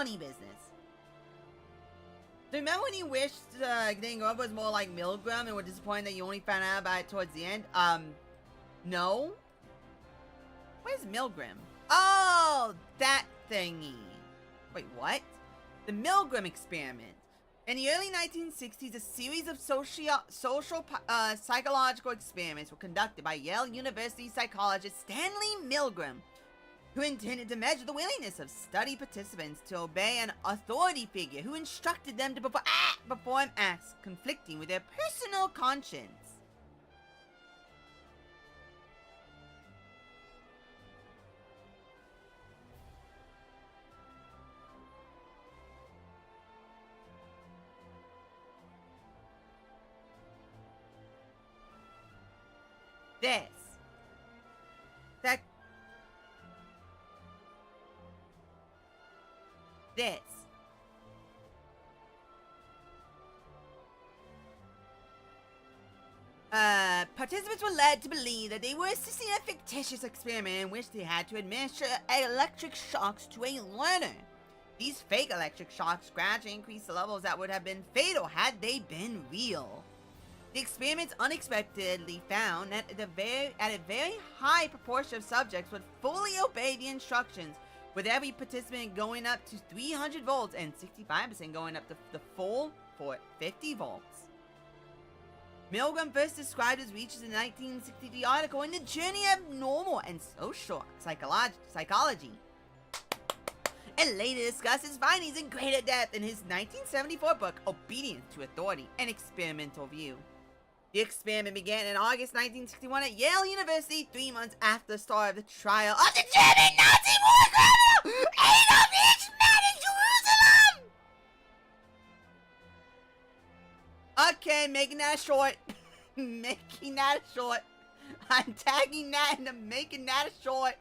funny business. So remember when you wished getting over was more like Milgram and were disappointed that you only found out about it towards the end? No? Where's Milgram? Oh, that thingy. Wait, what? The Milgram experiment. In the early 1960s, a series of social psychological experiments were conducted by Yale University psychologist Stanley Milgram, who intended to measure the willingness of study participants to obey an authority figure who instructed them to perform acts conflicting with their personal conscience. This. That. This. Participants were led to believe that they were assisting a fictitious experiment in which they had to administer electric shocks to a learner. These fake electric shocks gradually increased the levels that would have been fatal had they been real. The experiments unexpectedly found that a very high proportion of subjects would fully obey the instructions, with every participant going up to 300 volts and 65% going up to the full 50 volts. Milgram first described his research in the 1963 article in the Journey of Normal and Social Psychology, and later discussed his findings in greater depth in his 1974 book, Obedience to Authority, an Experimental View. The experiment began in August 1961 at Yale University, 3 months after the start of the trial of the German Nazi war criminal Adolf Eichmann in Jerusalem! Okay, making that short. Making that short. I'm tagging that and I'm making that short.